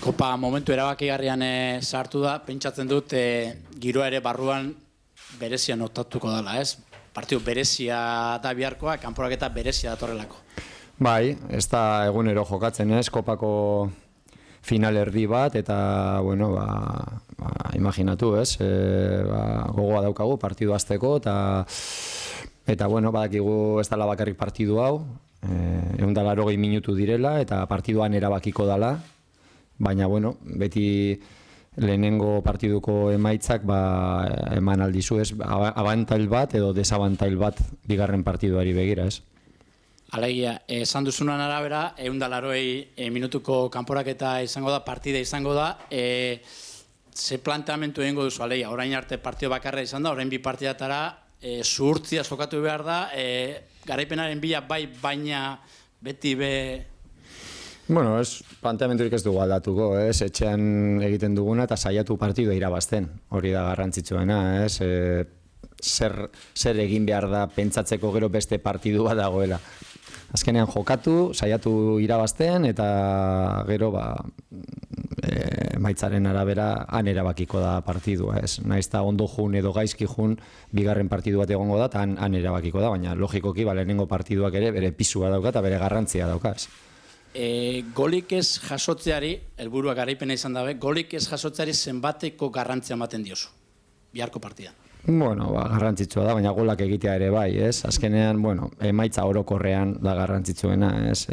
Kopa momentu erabakigarrian sartu da, pentsatzen dut giroa ere barruan berezia notatuko dela, ez? Partidu berezia da biharkoa, kanporaketa berezia datorrelako. Bai, ez da egunero jokatzen, ez? Kopako final erdi bat, eta, bueno, imaginatu, ez? Gogoa daukagu partidu hasteko, eta bueno, badakigu ez dela bakarrik partidu hau, 180 minutu direla, eta partiduan erabakiko dela, baina, bueno, beti lehenengo partiduko emaitzak eman aldizu, ez? Abantail bat edo desabantail bat bigarren partiduari begira, ez? Alegia, esan duzunan arabera, 180 minutuko kanporaketa izango da, partida izango da, ze planteamentu egingo duzu, alegia, orain arte partido bakarra izan da, orain bi partidatara, zuhurtzia sokatu behar da, garaipenaren bila bai, baina beti be... Bueno, planteamenturik ez dugu aldatuko, ez? Etxean egiten duguna eta saiatu partidua irabazten, hori da garrantzitsuena, ez? Zer egin behar da pentsatzeko gero beste partidua dagoela. Azkenean jokatu, saiatu irabazten, eta gero maitzaren arabera han erabakiko da partidua, ez? Naiz eta ondo jun edo gaizki jun bigarren partidu bat egongo da, eta han erabakiko da, baina logikoki lehenengo partiduak ere bere pisua dauka eta bere garrantzia dauka, ez? Golik ez jasotzeari, helburua garaipena izan dabe, golik ez jasotzeari zenbateko garrantzia ematen diozu, biharko partidan? Bueno, garrantzitsua da, baina golak egitea ere bai, ez? Azkenean, bueno, emaitza orokorrean da garrantzitsuena, ez?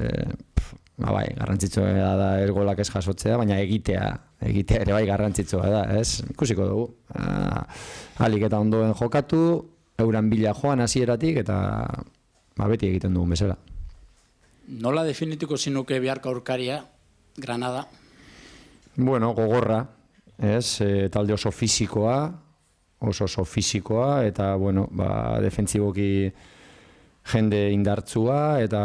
Bai, garrantzitsua da golak ez jasotzea, baina egitea ere bai garrantzitsua da, ez? Ikusiko dugu. Alik eta ondoen jokatu, euran bila joan hasieratik eta beti egiten dugun bezala. Nola definituko zinuke biharko aurkaria, Granada? Bueno, gogorra, ez? Talde oso fisikoa, eta, bueno, defentsiboki jende indartzua eta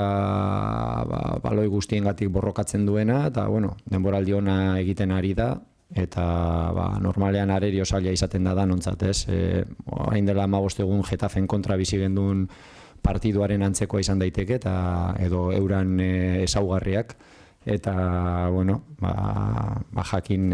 baloi guztiengatik borrokatzen duena, eta, bueno, denboraldi ona egiten ari da, eta normalean arerio zaila izaten da nontzat, ez? Orain dela 15 egun Getafen kontra bizi genduen partiduaren antzekoa izan daiteke, eta edo euran ezaugarriak, eta, bueno, jakin,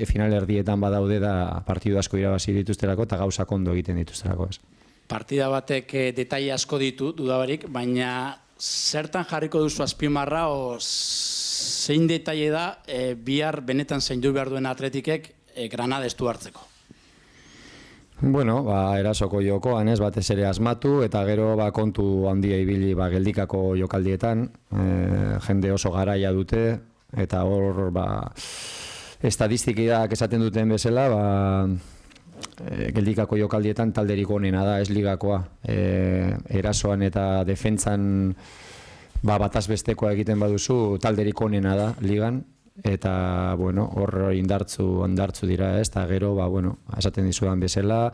final erdietan badaude da partidu asko irabazi dituztelako eta gauzak ondo egiten dituztelako, ez. Partida batek detaile asko ditu, dudabarik, baina zertan jarriko duzu azpimarra, o zein detaile da bihar benetan zaindu behar duen Atletikek Granada estu hartzeko? Bueno, erasoko jokoan, ez, batez ere asmatu, eta gero kontu handia ibili geldikako jokaldietan, jende oso garaia dute, eta hor, estadistikak esaten duten bezala, geldikako jokaldietan talderik onena da, ez ligakoa. Erasoan eta defentsan bataz bestekoa egiten baduzu, talderik onena da ligan, eta, bueno, hor indartzu dira, ez, eta gero, bueno, esaten dizudan bezala,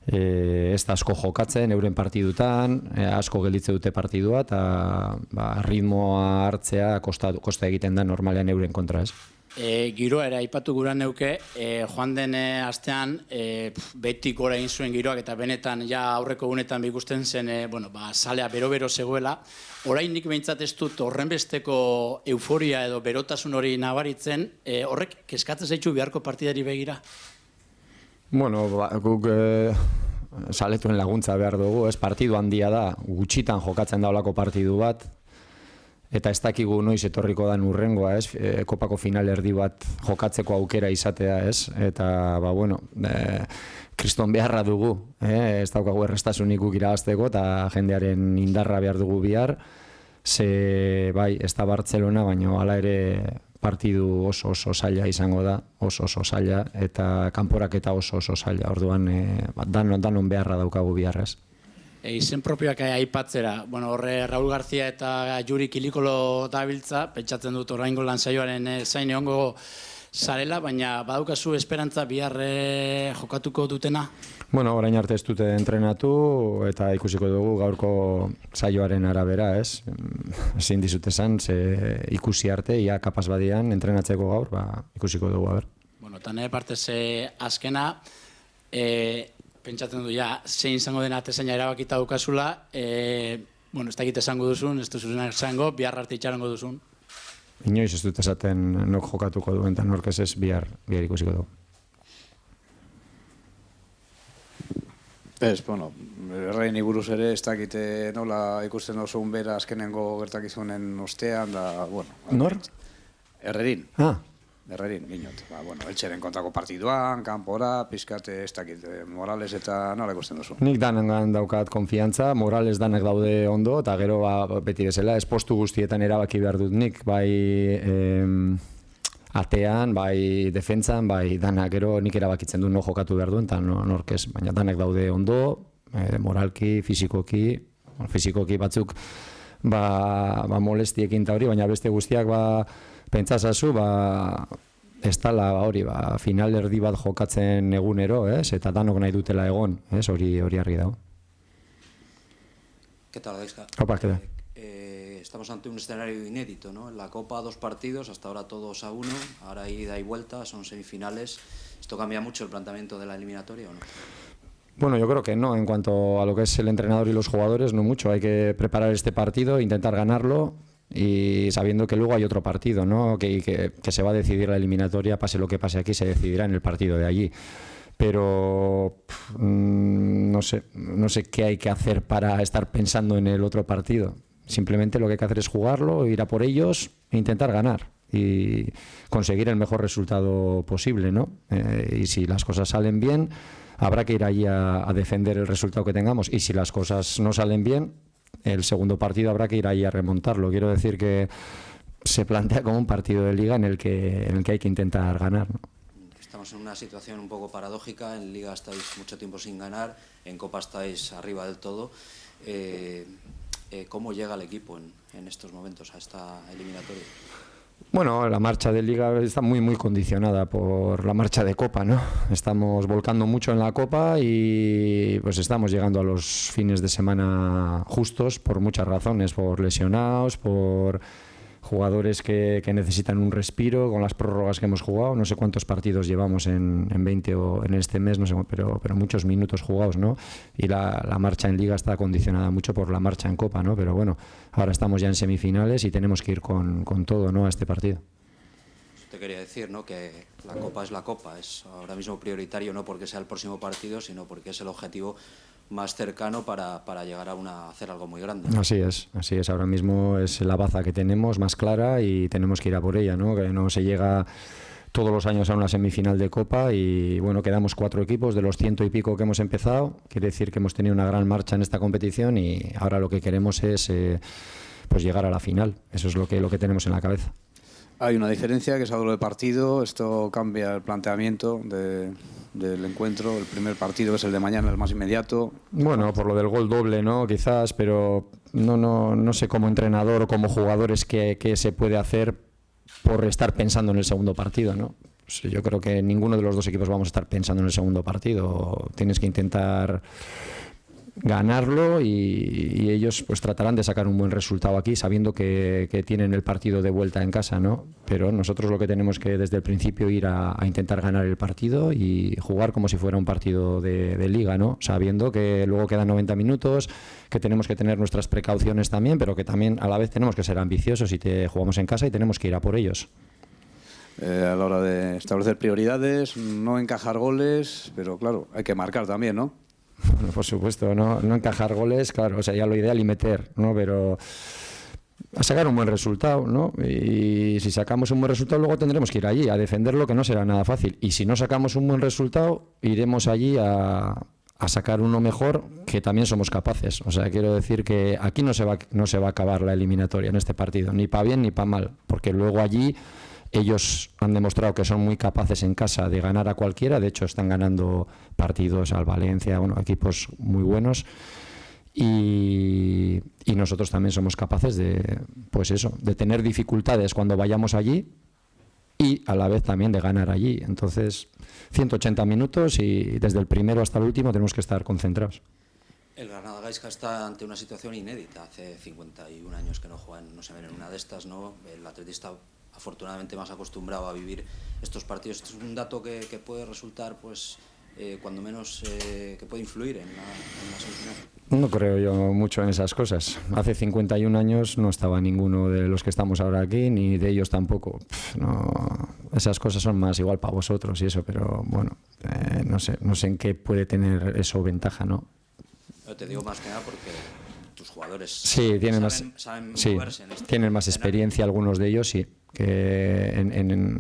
ez da asko jokatzen, euren partidutan, asko gelditze dute partidua, eta ritmoa hartzea kosta egiten da normalean euren kontra, ez. Giroa ere aipatu gura neuke, joan den astean beti gora egin zuen giroak eta benetan ja aurreko egunetan ikusten zen salea bero-bero zegoela. Oraindik behintzat ez dut horrenbesteko euforia edo berotasun hori nabaritzen, horrek kezkatzen zaitu biharko partidari begira? Bueno, guk saletuen laguntza behar dugu, ez, partidu handia da, gutxitan jokatzen da olako partidu bat, eta ez dakigu noiz etorriko dan urrengoa, ez, kopako final erdi bat jokatzeko aukera izatea, ez, eta, bueno, kriston beharra dugu, ez daukagu errestasunik guk irabazteko, eta jendearen indarra behar dugu bihar, ze, bai, ez da Bartzelona, baina hala ere partidu oso zaila izango da, oso zaila, eta kanporaketa oso zaila, orduan danon beharra daukagu biharraz. Izen propioak aipatzera, horre Raul García eta Juri Kilikolo dabiltza, pentsatzen dut oraingo lan saioaren zain egongo zarela, baina badaukazu esperantza bihar jokatuko dutena? Bueno, orain arte ez dute entrenatu eta ikusiko dugu gaurko saioaren arabera, ez? Ezin dizut esan, ikusi arte, ia kapaz badian entrenatzeko gaur, ikusiko dugu, a ber. Eta nire partez azkena, pentsatzen du, zein izango dena atezaina erabakita dukazula, ez dakit esango duzun, ez duzun esango, bihar arte itxarango duzun. inoiz ez dut esaten nok jokatuko duen, eta nork ez bihar ikusiko dugu. Ez, bueno, erreini buruz ere, ez dakite nola ikusten dozun bera azkenengo gertakizunen ostean, da, bueno. Nor? Errerin. Errerin, ginot. Bueno, Eltseren kontrako partiduan, kanpora, pizkate, ez dakite, Morales eta nola ikusten duzu. Nik danengan daukat konfiantza, Morales danek daude ondo, eta gero beti bezala, espostu guztietan erabaki behar dut nik, bai atean, bai defentsan, bai danak gero nik erabakitzen du no jokatu behar duen, eta nork ez, baina danak daude ondo, moralki, fizikoki batzuk molestiekin eta hori, baina beste guztiak pentsasazu, ez dala hori, final erdi bat jokatzen egunero, eta danok nahi dutela egon, hori argi dago. ¿Qué tal, Gaizka? Opa, ¿qué tal? Estamos ante un escenario inédito, ¿no? En la Copa 2 partidos, hasta ahora todos a 1, ahora ida y vuelta, son semifinales. ¿Esto cambia mucho el planteamiento de la eliminatoria o no? Bueno, yo creo que no, en cuanto a lo que es el entrenador y los jugadores, no mucho. Hay que preparar este partido, intentar ganarlo y sabiendo que luego hay otro partido, ¿no? Que se va a decidir la eliminatoria, pase lo que pase aquí, se decidirá en el partido de allí. Pero no sé qué hay que hacer para estar pensando en el otro partido. Simplemente lo que hay que hacer es jugarlo, ir a por ellos e intentar ganar y conseguir el mejor resultado posible, ¿no? Y si las cosas salen bien, habrá que ir allí a defender el resultado que tengamos, y si las cosas no salen bien, el segundo partido habrá que ir allí a remontarlo. Quiero decir que se plantea como un partido de liga en el que hay que intentar ganar, ¿no? Estamos en una situación un poco paradójica. En Liga estáis mucho tiempo sin ganar, en Copa estáis arriba del todo. ¿Cómo llega el equipo en estos momentos a esta eliminatoria? Bueno, la marcha de Liga está muy condicionada por la marcha de Copa, ¿no? Estamos volcando mucho en la Copa y pues estamos llegando a los fines de semana justos por muchas razones, por lesionados, por jugadores que necesitan un respiro, con las prórrogas que hemos jugado. No sé cuántos partidos llevamos en 20 o en este mes, no sé, pero muchos minutos jugados, ¿no? Y la marcha en Liga está condicionada mucho por la marcha en Copa, ¿no? Pero bueno, ahora estamos ya en semifinales y tenemos que ir con todo, ¿no?, a este partido. Te quería decir, ¿no?, que la Copa es la Copa, es ahora mismo prioritario, no porque sea el próximo partido, sino porque es el objetivo más cercano para llegar a hacer algo muy grande. Así es, ahora mismo es la baza que tenemos más clara y tenemos que ir a por ella, ¿no? Que no se llega todos los años a una semifinal de Copa y bueno, quedamos 4 equipos de los 100 y pico que hemos empezado. Quiere decir que hemos tenido una gran marcha en esta competición y ahora lo que queremos es pues llegar a la final. Eso es lo que tenemos en la cabeza. Hay una diferencia, que es algo de partido. Esto cambia el planteamiento del encuentro. El primer partido, que es el de mañana, el más inmediato. Bueno, por lo del gol doble, ¿no? Quizás, pero no sé como entrenador o como jugadores qué se puede hacer por estar pensando en el segundo partido, ¿no? Pues yo creo que ninguno de los dos equipos vamos a estar pensando en el segundo partido. Tienes que intentar ganarlo y ellos pues tratarán de sacar un buen resultado aquí, sabiendo que tienen el partido de vuelta en casa, ¿no? Pero nosotros lo que tenemos que desde el principio ir a intentar ganar el partido y jugar como si fuera un partido de liga, ¿no? Sabiendo que luego quedan 90 minutos, que tenemos que tener nuestras precauciones también, pero que también a la vez tenemos que ser ambiciosos y jugamos en casa y tenemos que ir a por ellos. A la hora de establecer prioridades, no encajar goles, pero claro, hay que marcar también, ¿no? Bueno, por supuesto, no encajar goles, claro, o sea, ya lo ideal y meter, ¿no? Pero a sacar un buen resultado, ¿no? Y si sacamos un buen resultado, luego tendremos que ir allí a defenderlo, que no será nada fácil. Y si no sacamos un buen resultado, iremos allí a sacar uno mejor, que también somos capaces. O sea, quiero decir que aquí no se va a acabar la eliminatoria en este partido, ni para bien ni para mal, porque luego allí ellos han demostrado que son muy capaces en casa de ganar a cualquiera. De hecho, están ganando partidos al Valencia, bueno, equipos muy buenos. Y nosotros también somos capaces de tener dificultades cuando vayamos allí y a la vez también de ganar allí. Entonces, 180 minutos y desde el primero hasta el último tenemos que estar concentrados. El Granada Gaizka está ante una situación inédita. Hace 51 años que no se ven en una de estas, ¿no? El atletista afortunadamente más acostumbrado a vivir estos partidos. Esto es un dato que puede resultar pues cuando menos que puede influir en la semifinal? No creo yo mucho en esas cosas. Hace 51 años no estaba ninguno de los que estamos ahora aquí, ni de ellos tampoco. No, esas cosas son más igual para vosotros y eso, pero bueno, no sé en qué puede tener eso ventaja, ¿no? Yo te digo más que nada porque tus jugadores sí, tienen saben sí, moverse en este tienen más escenario. experiencia, algunos de ellos sí, que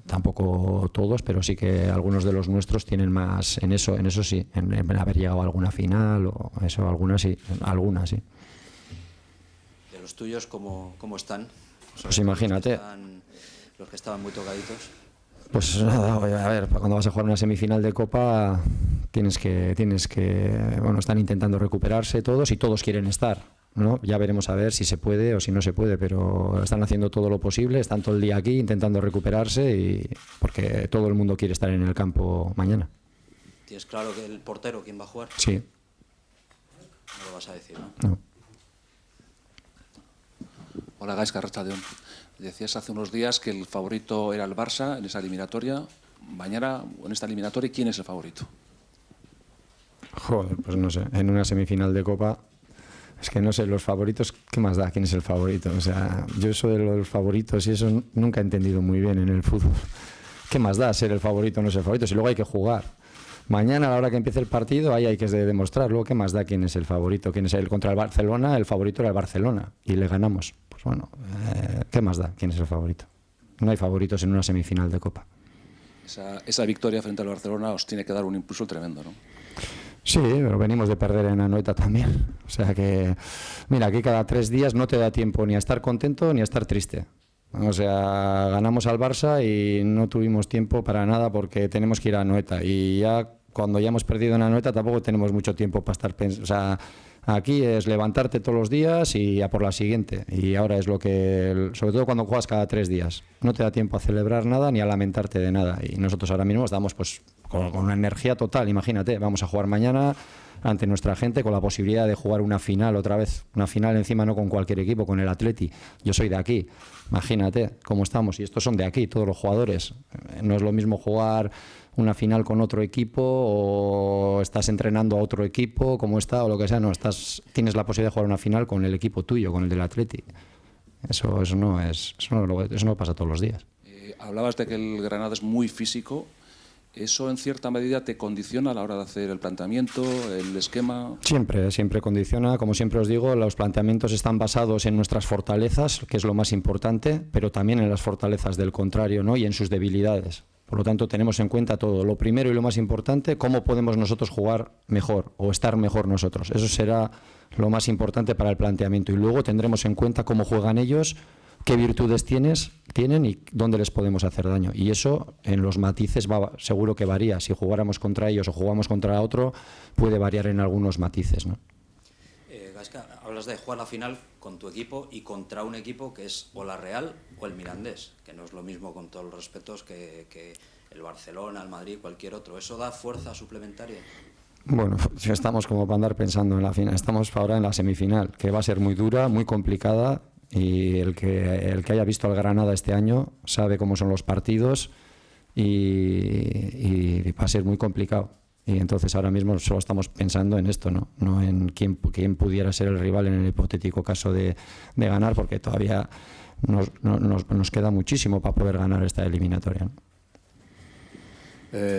tampoco todos, pero sí que algunos de los nuestros tienen más en eso sí, en haber llegado a alguna final o eso, algunas sí. De los tuyos, ¿cómo están? Pues imagínate. Los que estaban muy tocaditos. Pues nada, a ver, cuando vas a jugar una semifinal de Copa tienes que bueno, están intentando recuperarse todos y todos quieren estar, ¿no? Ya veremos a ver si se puede o si no se puede, pero están haciendo todo lo posible, están todo el día aquí intentando recuperarse porque todo el mundo quiere estar en el campo mañana. ¿Tienes claro que el portero quién va a jugar? Sí. No lo vas a decir, ¿no? No. Hola, Gaizka, arratsaldeon. Decías hace unos días que el favorito era el Barça en esa eliminatoria. Mañana, en esta eliminatoria, ¿quién es el favorito? Joder, pues no sé, en una semifinal de Copa, es que no sé, los favoritos, ¿qué más da quién es el favorito? O sea, yo eso de los favoritos y eso nunca he entendido muy bien en el fútbol. ¿Qué más da ser el favorito o no ser el favorito? Si luego hay que jugar. Mañana, a la hora que empiece el partido, ahí hay que demostrar. Luego, ¿qué más da quién es el favorito? ¿Quién es el contra el Barcelona? El favorito era el Barcelona y le ganamos. Pues bueno, ¿qué más da quién es el favorito? No hay favoritos en una semifinal de Copa. Esa victoria frente al Barcelona os tiene que dar un impulso tremendo, ¿no? Sí, pero venimos de perder en Anoeta también. O sea que, mira, aquí cada 3 días no te da tiempo ni a estar contento ni a estar triste. O sea, ganamos al Barça y no tuvimos tiempo para nada porque tenemos que ir a Anoeta. Y ya cuando ya hemos perdido en Anoeta tampoco tenemos mucho tiempo para estar pensando. O sea, aquí es levantarte todos los días y a por la siguiente. Y ahora es lo que, sobre todo cuando juegas cada 3 días, no te da tiempo a celebrar nada ni a lamentarte de nada. Y nosotros ahora mismo estamos pues con una energía total. Imagínate, vamos a jugar mañana ante nuestra gente con la posibilidad de jugar una final otra vez. Una final encima no con cualquier equipo, con el Atleti. Yo soy de aquí. Imagínate cómo estamos. Y estos son de aquí, todos los jugadores. No es lo mismo jugar una final con otro equipo o estás entrenando a otro equipo, como está o lo que sea. No, tienes la posibilidad de jugar una final con el equipo tuyo, con el del Atleti. Eso no pasa todos los días. Hablabas de que el Granada es muy físico. ¿Eso en cierta medida te condiciona a la hora de hacer el planteamiento, el esquema? Siempre condiciona. Como siempre os digo, los planteamientos están basados en nuestras fortalezas, que es lo más importante, pero también en las fortalezas del contrario, ¿no? Y en sus debilidades. Por lo tanto, tenemos en cuenta todo. Lo primero y lo más importante, cómo podemos nosotros jugar mejor o estar mejor nosotros. Eso será lo más importante para el planteamiento. Y luego tendremos en cuenta cómo juegan ellos, qué virtudes tienen y dónde les podemos hacer daño. Y eso en los matices seguro que varía. Si jugáramos contra ellos o jugamos contra otro, puede variar en algunos matices, ¿no? Gaizka, hablas de jugar la final con tu equipo y contra un equipo que es o la Real o el Mirandés, que no es lo mismo, con todos los respetos, que el Barcelona, el Madrid, cualquier otro. ¿Eso da fuerza suplementaria? Bueno, si estamos como para andar pensando en la final. Estamos ahora en la semifinal, que va a ser muy dura, muy complicada. Y el que haya visto al Granada este año sabe cómo son los partidos y va a ser muy complicado. Y entonces ahora mismo solo estamos pensando en esto, no en quién pudiera ser el rival en el hipotético caso de ganar, porque todavía nos queda muchísimo para poder ganar esta eliminatoria, ¿no?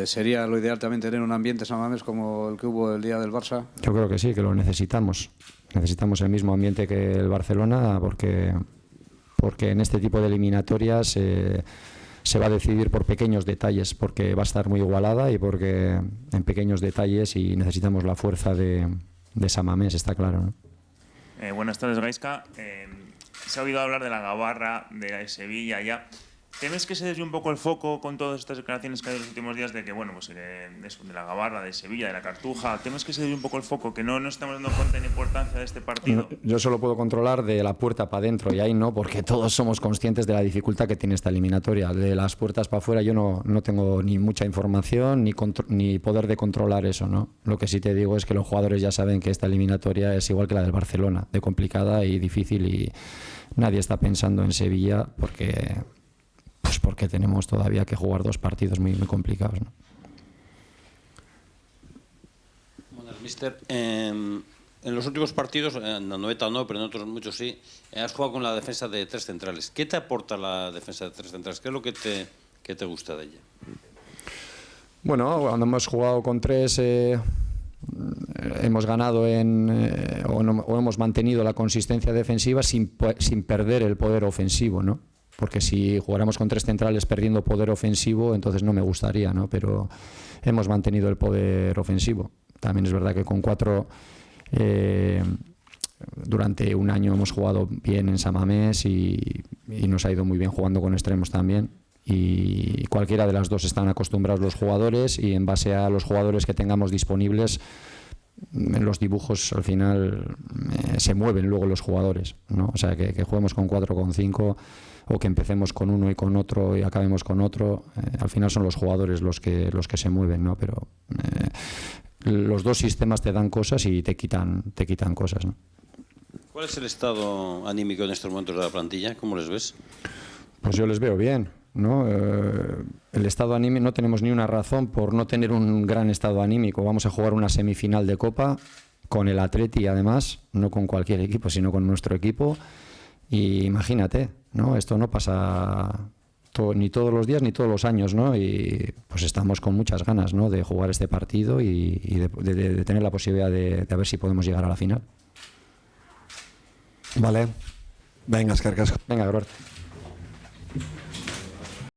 ¿Sería lo ideal también tener un ambiente San Mamés como el que hubo el día del Barça? Yo creo que sí, que lo necesitamos. Necesitamos el mismo ambiente que el Barcelona porque en este tipo de eliminatorias se va a decidir por pequeños detalles, porque va a estar muy igualada y porque en pequeños detalles y necesitamos la fuerza de San Mamés, está claro, ¿no? Buenas tardes, Gaizka. Se ha oído hablar de la Gabarra, de Sevilla ya. ¿Temes que se desvíe un poco el foco con todas estas declaraciones que hay en los últimos días de que, bueno, pues de la Gabarra, de Sevilla, de la Cartuja? ¿Temes que se desvíe un poco el foco, que no estamos dando cuenta de la importancia de este partido? Yo solo puedo controlar de la puerta para adentro y ahí no, porque todos somos conscientes de la dificultad que tiene esta eliminatoria. De las puertas para afuera yo no tengo ni mucha información ni poder de controlar eso, ¿no? Lo que sí te digo es que los jugadores ya saben que esta eliminatoria es igual que la del Barcelona, de complicada y difícil, y nadie está pensando en Sevilla porque tenemos todavía que jugar 2 partidos muy, muy complicados, ¿no? Mister, en los últimos partidos, en la noveta no, pero en otros muchos sí, has jugado con la defensa de tres centrales. ¿Qué te aporta la defensa de tres centrales? ¿Qué es lo que te gusta de ella? Bueno, cuando hemos jugado con tres hemos ganado o hemos mantenido la consistencia defensiva sin perder el poder ofensivo, ¿no? Porque si jugáramos con tres centrales perdiendo poder ofensivo, entonces no me gustaría, ¿no? Pero hemos mantenido el poder ofensivo. También es verdad que con cuatro durante un año hemos jugado bien en San Mamés y nos ha ido muy bien jugando con extremos también. Y cualquiera de las dos están acostumbrados los jugadores, y en base a los jugadores que tengamos disponibles, en los dibujos al final se mueven luego los jugadores, ¿no? O sea, que juguemos con 4 con 5 o que empecemos con uno y con otro y acabemos con otro, al final son los jugadores los que se mueven, ¿no? Pero los dos sistemas te dan cosas y te quitan cosas, ¿no? ¿Cuál es el estado anímico en estos momentos de la plantilla? ¿Cómo les ves? Pues yo les veo bien, ¿no? El estado anímico, no tenemos ni una razón por no tener un gran estado anímico. Vamos a jugar una semifinal de Copa con el Atleti, además, no con cualquier equipo, sino con nuestro equipo. Y imagínate, ¿no? Esto no pasa ni todos los días ni todos los años, ¿no? Y pues estamos con muchas ganas, ¿no? De jugar este partido y de tener la posibilidad de ver si podemos llegar a la final. Vale. Venga, eskerrik asko. Venga, Robert.